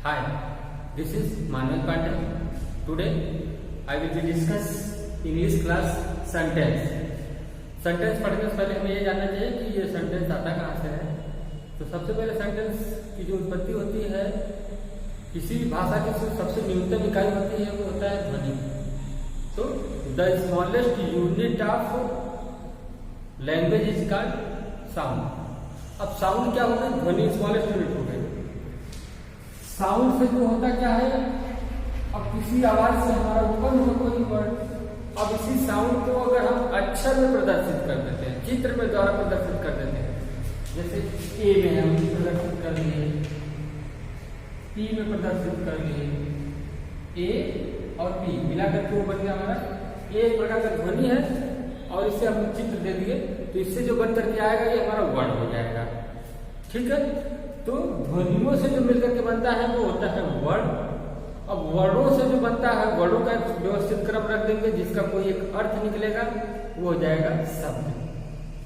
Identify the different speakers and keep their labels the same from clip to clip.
Speaker 1: Hi, this is Manuel Pandey. Today I will be discuss English class sentence. Sentence पढ़ने से पहले हमें ये जानना चाहिए कि ये सेंटेंस आता कहाँ से है। तो सबसे पहले सेंटेंस की जो उत्पत्ति होती है, किसी भी भाषा की सबसे न्यूनतम इकाई होती है वो होता है ध्वनि। तो the smallest unit of language is called sound. अब साउंड क्या होगा? ध्वनि स्मॉलेस्ट यूनिट हो गई। साउंड से जो होता क्या है, अब किसी आवाज से हमारा उत्पन्न हो कोई वर्ड, अब इसी साउंड को अगर हम अक्षर में प्रदर्शित कर देते हैं, चित्र में द्वारा प्रदर्शित कर देते हैं, जैसे ए में हम प्रदर्शित कर दिए, पी में प्रदर्शित कर दिए, ए और पी मिलाकर के वो बन गया हमारा ए, एक प्रकार का ध्वनि है और इसे हम चित्र दे दिए तो इससे जो बन करके आएगा ये हमारा वर्ड हो जाएगा। ठीक है, तो ध्वनियों से जो मिलकर के बनता है वो होता है वर्ड। अब वर्डों से जो बनता है, वर्डों का एक व्यवस्थित क्रम रख देंगे जिसका कोई एक अर्थ निकलेगा, वो हो जाएगा शब्द,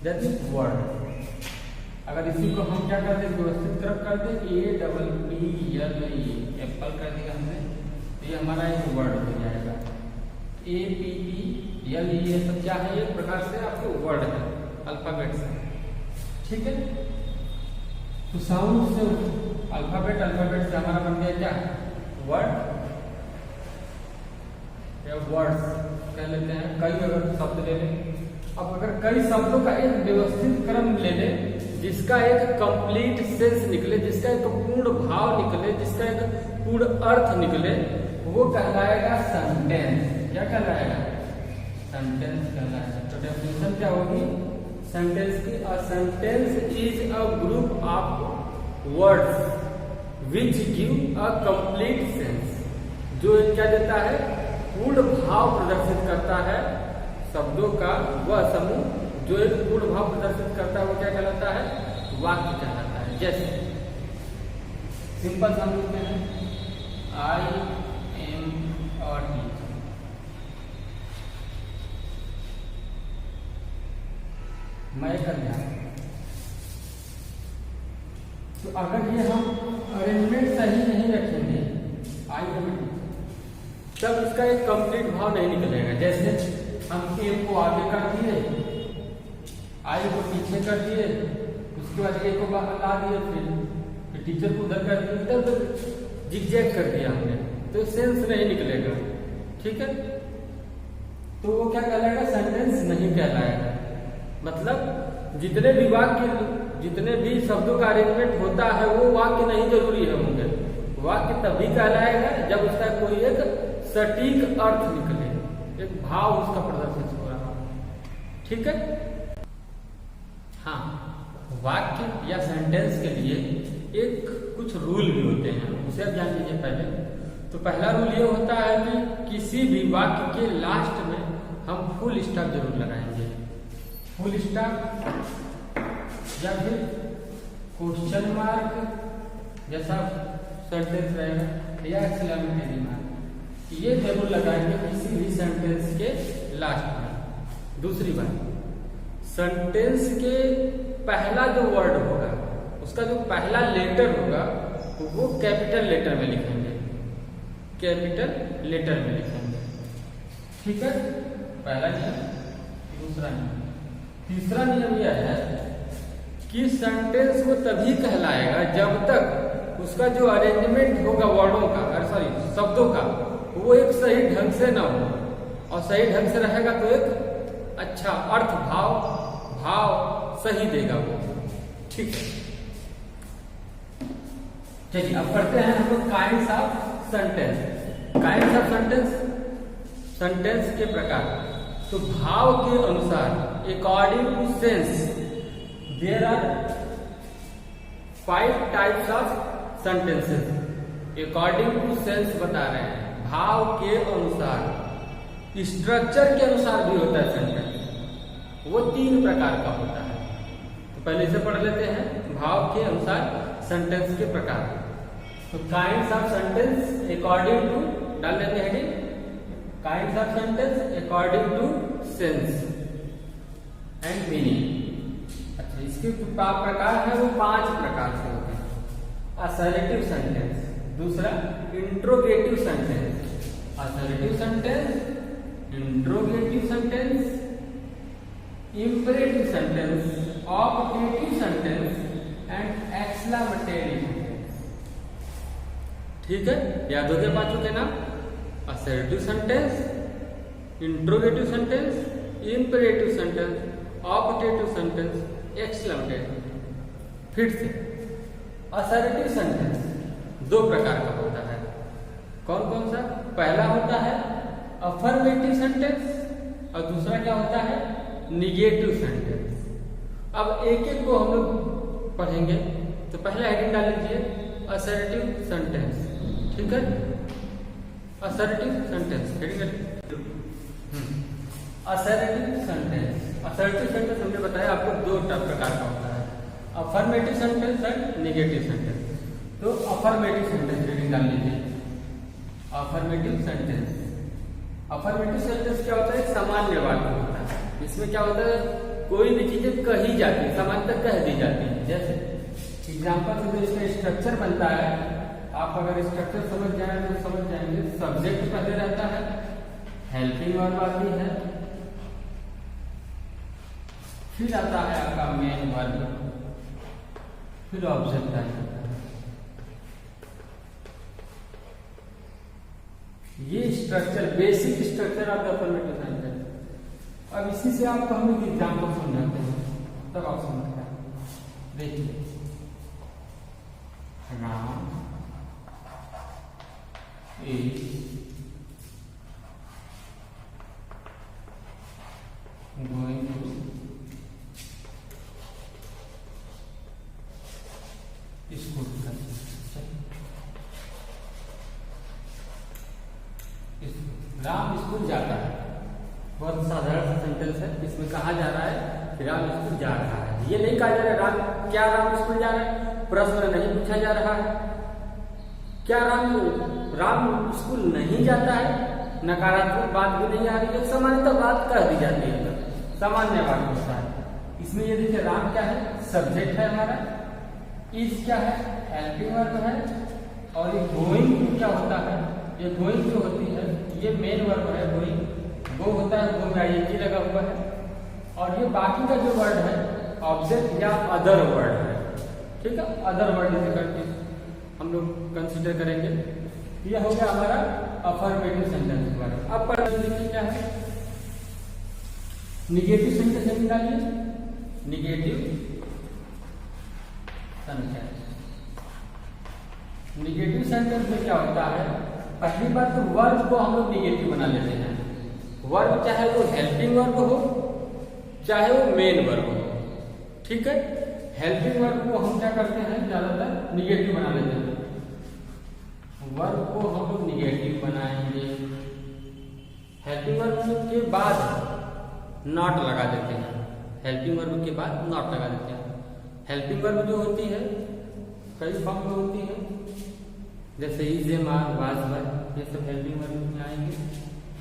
Speaker 1: दैट इज वर्ड। अगर इसी को हम क्या करते हैं, व्यवस्थित क्रम कर दे, A double P L E apple कर दिया हमने, तो ये हमारा एक वर्ड हो जाएगा। ए पी पी एल ई ये सब क्या है, एक प्रकार से आपके वर्ड है अल्फाबेट से। ठीक है, तो साउंड से अल्फाबेट, अल्फाबेट से हमारा बन गया क्या, वर्ड या वर्ड्स कह लेते हैं। कई अगर शब्द ले लें, अब अगर कई शब्दों का एक व्यवस्थित क्रम ले लें जिसका एक कंप्लीट सेंस निकले, जिसका एक पूर्ण भाव निकले, जिसका एक पूर्ण अर्थ निकले, वो कहलाएगा सेंटेंस। क्या कहलाएगा? सेंटेंस कहलाएगा। तो डेफिनेशन क्या होगी सेंटेंस की? A sentence is a group of words which give a complete sense. जो क्या देता है, पूर्ण भाव प्रदर्शित करता है शब्दों का, वह समूह जो एक पूर्ण भाव प्रदर्शित करता है वो क्या कहलाता है, वाक्य कहलाता है। जैसे सिंपल सा हम लिखते हैं, आई एम अ टीचर। मैं एक अध्यापक। तो अगर ये हम अरेंजमेंट सही नहीं रखेंगे, आई एम ए टीचर, तब इसका एक कंप्लीट भाव नहीं निकलेगा। जैसे हम ए को आगे कर दिए, आई को पीछे कर दिए, उसके बाद ए को ला दिए, फिर टीचर को उधर कर दिए, इधर जिगजैग कर दिया हमने, तो सेंस नहीं निकलेगा। ठीक है, तो वो क्या कहलाएगा, सेंटेंस नहीं कहलाएगा। मतलब जितने भी वाक्य, जितने भी शब्दों का अरेंजमेंट होता है वो वाक्य नहीं जरूरी है होंगे। वाक्य तभी कहलाएगा जब उसका कोई एक सटीक अर्थ निकले, एक भाव उसका प्रदर्शित हो रहा हो। ठीक है, हाँ, वाक्य या सेंटेंस के लिए एक कुछ रूल भी होते हैं, उसे आप जान लीजिए पहले। तो पहला रूल ये होता है कि किसी भी वाक्य के लास्ट में हम फुल स्टॉप जरूर लगाएंगे। फुल स्टॉप या फिर क्वेश्चन मार्क जैसा सेंटेंस रहेगा, या एक्सक्लेमेटरी मार्क, ये जरूर लगाएंगे किसी भी सेंटेंस के लास्ट में। दूसरी बात, सेंटेंस के पहला जो वर्ड होगा, उसका जो पहला लेटर होगा वो कैपिटल लेटर में लिखेंगे, कैपिटल लेटर में लिखेंगे। ठीक है, पहला नियम। दूसरा नियम, तीसरा नियम यह है कि सेंटेंस को तभी कहलाएगा जब तक उसका जो अरेंजमेंट होगा वर्डों का, सॉरी शब्दों का, वो एक सही ढंग से ना हो, और सही ढंग से रहेगा तो एक अच्छा अर्थ भाव सही देगा वो। ठीक है, चलिए अब पढ़ते हैं हम लोग kinds of sentence. Kinds of sentence, sentence के प्रकार। तो भाव के अनुसार, according to sense, there are 5 types of sentences. According to sense बता रहे हैं, भाव के अनुसार। स्ट्रक्चर के अनुसार भी होता है सेंटेंस, वो 3 प्रकार का होता है। तो पहले इसे पढ़ लेते हैं, भाव के अनुसार सेंटेंस के प्रकार। तो kinds of sentence according to, डाल लेते हैं heading, kinds of sentence according to sense and meaning. अच्छा, इसके जो प्रकार है वो 5 प्रकार से होते हैं। असर्टिव सेंटेंस, दूसरा interrogative sentence, assertive sentence, interrogative sentence, imperative sentence, objective sentence and exclamatory sentence. ठीक है, याद हो गया पांचों के नाम? Assertive sentence, interrogative sentence, imperative sentence, objective sentence, exclamatory. फिर से असर्टिव सेंटेंस दो प्रकार का होता है। कौन कौन सा? पहला होता है अफर्मेटिव सेंटेंस और दूसरा क्या होता है? Negative sentence. अब एक एक को हम लोग पढ़ेंगे। तो पहला हेडिंग डाल लीजिए असर्टिव सेंटेंस। ठीक है, assertive sentence heading. Assertive sentence, assertive sentence हमने बताया आपको दो प्रकार का होता है, affirmative sentence and negative sentence. तो अफर्मेटिव सेंटेंस हेडिंग डाल लीजिए, अफर्मेटिव सेंटेंस। अफर्मेटिव सेंटेंस क्या होता है? सामान्य वाक्य होता है। इसमें क्या होता है? कोई भी चीजें कही जाती है, सामान्यतः कह दी जाती है। जैसे एग्जाम्पल से जो इसका स्ट्रक्चर बनता है, आप अगर स्ट्रक्चर समझ जाए तो समझ जाएंगे। सब्जेक्ट पहले रहता है, हेल्पिंग वर्ब आती है, फिर आता है आपका मेन वर्ब, फिर ऑब्जेक्ट आता है। ये structure, basic structure of the affirmative sentence. अब इसी से आपको हम लोग एग्जाम्पल समझाते हैं, तब आप समझ पाएंगे। देखिए, Ram is going to school. Ram school जाता है, बहुत साधारण सेंटेंस है। इसमें कहा जा रहा है कि राम स्कूल जा रहा है। ये नहीं कहा जा रहा है राम, क्या राम स्कूल जा रहा है? प्रश्न नहीं पूछा जा रहा है। क्या राम स्कूल नहीं जाता है? नकारात्मक बात भी नहीं आ रही है, सामान्यतः बात कह दी जाती है, सामान्य बात होता है। इसमें ये देखिए, राम क्या है? सब्जेक्ट है हमारा, इज क्या है? हेल्पिंग वर्ब है, और ये गोइंग क्या होता है? ये गोइंग जो होती है ये मेन वर्ब है। गोइंग गो होता है, गो में आईएनजी लगा हुआ है, और ये बाकी का जो वर्ड है ऑब्जेक्ट या अदर वर्ड है। ठीक है, अदर वर्ड इसे करके हम लोग कंसिडर करेंगे। ये हो गया हमारा अफर्मेटिव सेंटेंस के बारे में। अब पढ़ लीजिए क्या है निगेटिव सेंटेंस। निकालिए निगेटिव सेंटेंस। निगेटिव सेंटेंस में क्या होता है? पहली बात तो वर्ब को हम लोग निगेटिव बना लेते हैं। वर्ब चाहे वो हेल्पिंग वर्ब हो, चाहे वो मेन वर्ब हो। ठीक है, हेल्पिंग वर्ब को हम क्या करते हैं? ज्यादातर निगेटिव बना लेते हैं। वर्ब को हम लोग निगेटिव बनाएंगे। हेल्पिंग वर्ब के बाद नॉट लगा देते हैं। हेल्पिंग वर्ब के बाद नॉट लगा देते हैं। हेल्पिंग वर्ब जो होती है कई फॉर्म में होती है, जैसे इज, एम, आर, वाज, वर, ये सब हेल्पिंग वर्ब में आएंगे।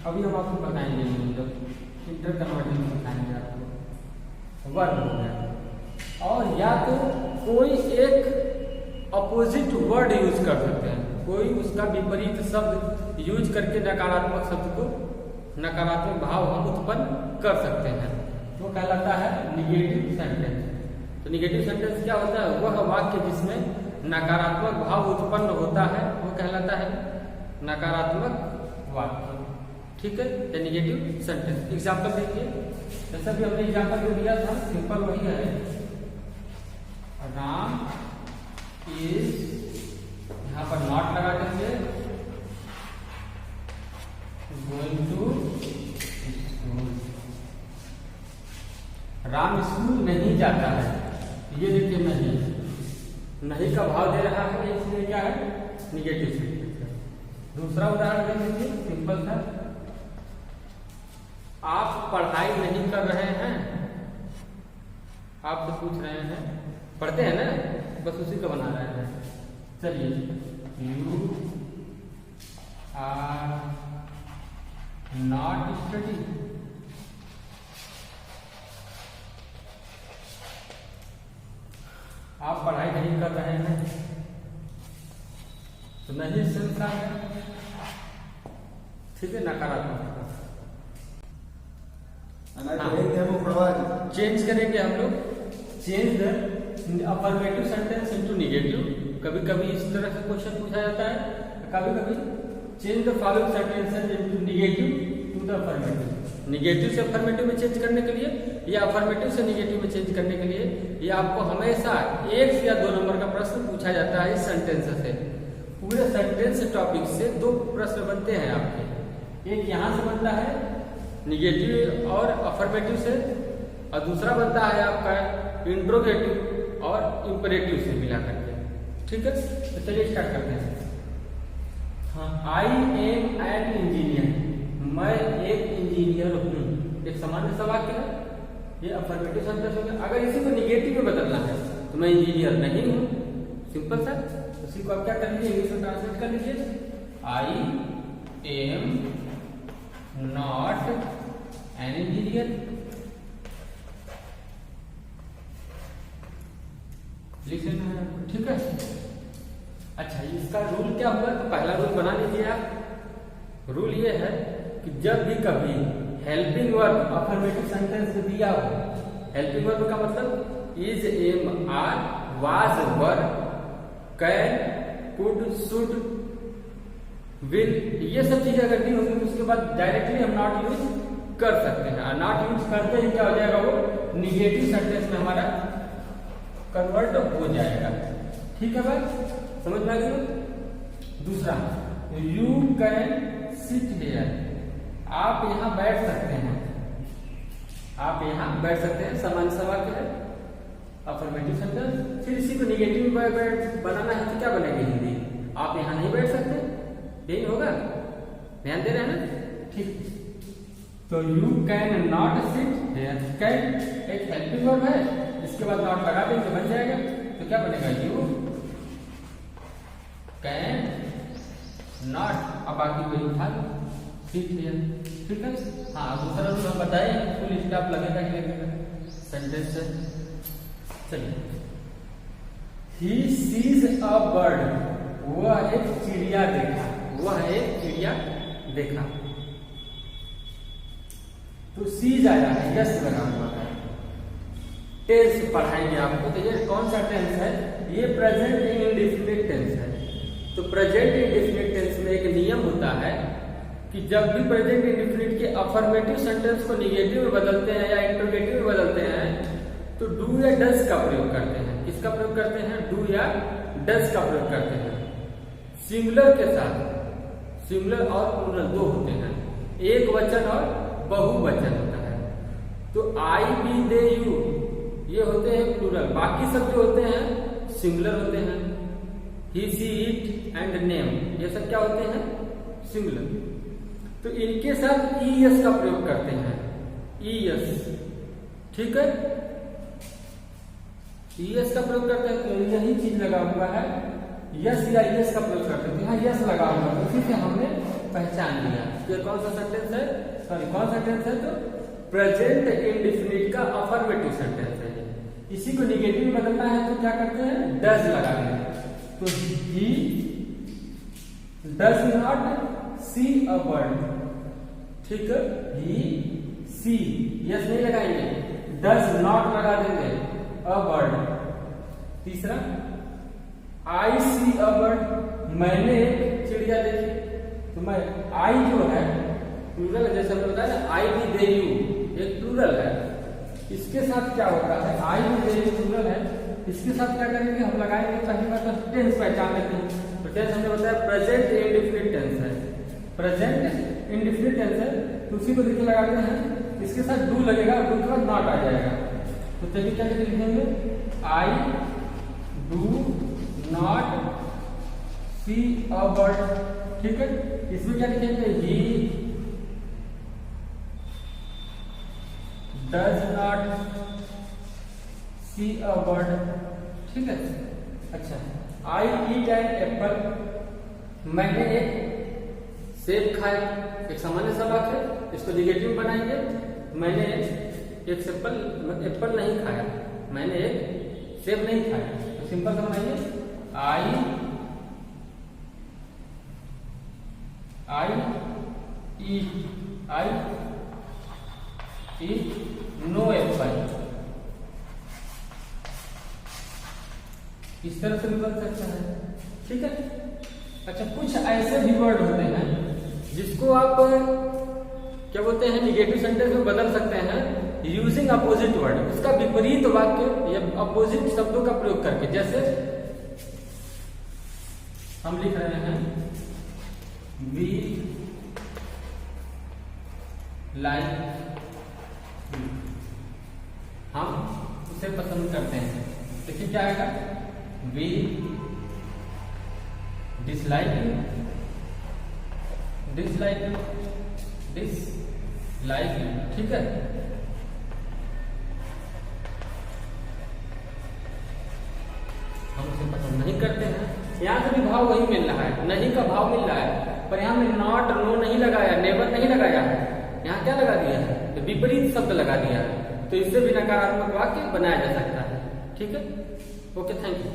Speaker 1: अभी हम आपको बताएंगे, मतलब इंटर कन्वर्टिंग बताएंगे आपको। वर्ब हो गया, और या तो कोई एक अपोजिट वर्ड यूज कर सकते हैं, कोई उसका विपरीत शब्द यूज करके नकारात्मक शब्द को, नकारात्मक भाव हम उत्पन्न कर सकते हैं। वो कहलाता है निगेटिव सेंटेंस। तो निगेटिव सेंटेंस क्या होता है? वह वाक्य जिसमें नकारात्मक भाव उत्पन्न होता है वो कहलाता है नकारात्मक वाक्य। ठीक है, ये निगेटिव सेंटेंस। एग्जाम्पल देखिए, जैसा भी हमने एग्जाम्पल जो दिया था, सिंपल वही है। राम इज, यहाँ पर नॉट लगा देंगे, going to school. Ram school नहीं जाता है, ये देखिए नहीं का भाव दे रहा है, इसलिए क्या है? Negative sentence. दूसरा उदाहरण दे दीजिए, सिंपल था। आप पढ़ाई नहीं कर रहे हैं, आप तो पूछ रहे हैं, पढ़ते हैं ना, बस उसी को बना रहे हैं। चलिए, यू आर नॉट स्टडी। आप पढ़ाई नहीं कर रहे हैं। तो नहीं सेंस आ गया, ठीक है, नकारात्मक। चेंज करेंगे हम लोग, change the affirmative sentence into negative. कभी कभी इस तरह से क्वेश्चन पूछा जाता है, कभी कभी change the following sentences into negative to the affirmative. नेगेटिव से अफर्मेटिव में चेंज करने के लिए या अफर्मेटिव से नेगेटिव में चेंज करने के लिए ये आपको हमेशा 1 या 2 नंबर का प्रश्न पूछा जाता है। इस सेंटेंस से, पूरे सेंटेंस टॉपिक से 2 प्रश्न बनते हैं आपके। एक यहाँ से बनता है नेगेटिव और अफर्मेटिव से, और दूसरा बनता है आपका इंट्रोगेटिव और इंपरेटिव से मिला करके, ठीक है। तो चलिए स्टार्ट करते हैं। हाँ, आई एम एन इंजीनियर, मैं एक इंजीनियर हूँ, एक सामान्य सा वाक्य है, ये अफर्मेटिव सेंटेंस हो गया। अगर इसी को नेगेटिव में बदलना है तो मैं इंजीनियर नहीं हूँ, सिंपल सा। उसी को आप क्या कर लीजिए, इंग्लिश में ट्रांसलेट कर लीजिए, I am not an engineer. लिख लेना है, ठीक है। अच्छा, इसका रूल क्या हुआ, तो पहला रूल बना लीजिए आप। रूल ये है कि जब भी कभी हेल्पिंग वर्ब अफर्मेटिव सेंटेंस में दिया हो, हेल्पिंग वर्ब का मतलब is, am, are, was, were, can, could, should, will, ये सब चीजें अगर दी होगी तो उसके बाद डायरेक्टली हम नॉट यूज कर सकते हैं। नॉट यूज करते ही क्या हो जाएगा, वो निगेटिव सेंटेंस में हमारा कन्वर्ट हो जाएगा, ठीक है भाई, समझ में आ गई। दूसरा, यू कैन सिट हियर, आप यहाँ बैठ सकते हैं, आप यहाँ बैठ सकते हैं, सामान्य सा वाक्य है, अफर्मेटिव सेंटेंस। फिर इसी को निगेटिव में बनाना है तो क्या बनेगी हिंदी, आप यहाँ नहीं बैठ सकते, यही होगा, ध्यान दे रहे हैं ना, ठीक। तो you can not sit here, can एक हेल्पिंग वर्ब है, इसके बाद नॉट लगा देंगे बन जाएगा, तो क्या बनेगा, यू कैन नॉट, अब बाकी कोई उठा लो, सिट हियर, ठीक है। हाँ, दूसरा रूल हम बताए, फुल स्टॉप लगेगा कि लगेगा सेंटेंस से। चलिए, ही सीज अ बर्ड, वह एक चिड़िया देखा, वह एक चिड़िया देखा। तो सीज आया है, यस लगा हुआ है। टेंस पढ़ाएंगे आपको, तो ये कौन सा टेंस है, ये प्रेजेंट इंडेफिनिट टेंस है। तो प्रेजेंट इंडेफिनिट टेंस में एक नियम होता है कि जब भी प्रेजेंट इंडेफिनिट के अफर्मेटिव सेंटेंस को निगेटिव में बदलते हैं या इंट्रोगेटिव में बदलते हैं तो डू या डज का प्रयोग करते हैं। किसका प्रयोग करते हैं, डू या डज का प्रयोग करते हैं। सिंगुलर के साथ, सिंगुलर और प्लूरल 2 होते हैं, एक वचन और बहुवचन होता है। तो आई, बी, दे, यू ये होते हैं प्लूरल, बाकी सब जो होते हैं सिंगुलर होते हैं। ही, सी, इट एंड नेम ये सब क्या होते हैं, सिंगुलर। तो इनके साथ ईएस का प्रयोग करते हैं, ईएस, ठीक है, ईएस का प्रयोग करते हैं। तो यही चीज लगा हुआ है, यस या ईएस का प्रयोग करते हैं, यहाँ यस लगा हुआ है, इसी से हमने पहचान लिया ये कौन सा सेंटेंस है, सॉरी कौन सा टेंस है, तो प्रेजेंट इंडेफिनिट का अफर्मेटिव सेंटेंस है। इसी को निगेटिव में बदलना है तो क्या करते हैं, डज लगा देंगे। तो he does not see a bird, ठीक है, ही सी, यस नहीं लगाएंगे, डज नॉट लगा देंगे, अ बर्ड। तीसरा, आई सी अ बर्ड, मैंने एक चिड़िया देखी। तो मैं, आई जो है प्लूरल है, जैसे हमने बताया ना, आई भी दे यू एक प्लूरल है, इसके साथ क्या होता है, आई भी दे यू प्लूरल है, इसके साथ क्या करेंगे, हम लगाएंगे पहली बार तो टेंस पहचान लेते हैं। तो टेंस हमने बताया प्रेजेंट इंडेफिनिट टेंस है, प्रेजेंट इंडेफिनिट टेंस है, तो उसी को देखिए लगाते हैं, इसके साथ डू लगेगा, डू के बाद नॉट आ जाएगा। तो चलिए क्या लिखेंगे, I do not see a bird, ठीक है। इसमें क्या लिखेंगे, he does not see a bird, ठीक है। अच्छा, आई ईट एन एप्पल, मैंने एक सेब खाया, एक सामान्य सा वाक्य है, इसको निगेटिव बनाएंगे, मैंने एक एप्पल नहीं खाया, मैंने एक सेब नहीं खाया। तो सिंपल सा बनाइए, आई आई नो एप्पल, इस तरह से भी बन सकता है। ठीक है। अच्छा, कुछ ऐसे भी वर्ड होते हैं जिसको आप क्या बोलते हैं, निगेटिव सेंटेंस में बदल सकते हैं यूजिंग अपोजिट वर्ड, उसका विपरीत वाक्य या अपोजिट शब्दों का प्रयोग करके। जैसे हम लिख रहे हैं वी लाइक, हम उसे पसंद करते हैं। देखिए क्या आएगा, वी डिसलाइक, ठीक है। हम उसे पसंद नहीं करते हैं, यहाँ से भी भाव वही मिल रहा है, नहीं का भाव मिल रहा है, पर यहाँ में नॉट, नो नहीं लगाया, नेवर नहीं लगाया है, यहाँ क्या लगा दिया है, तो विपरीत शब्द लगा दिया है। तो इससे भी नकारात्मक वाक्य बनाया जा सकता है। ठीक है। Okay, thank you.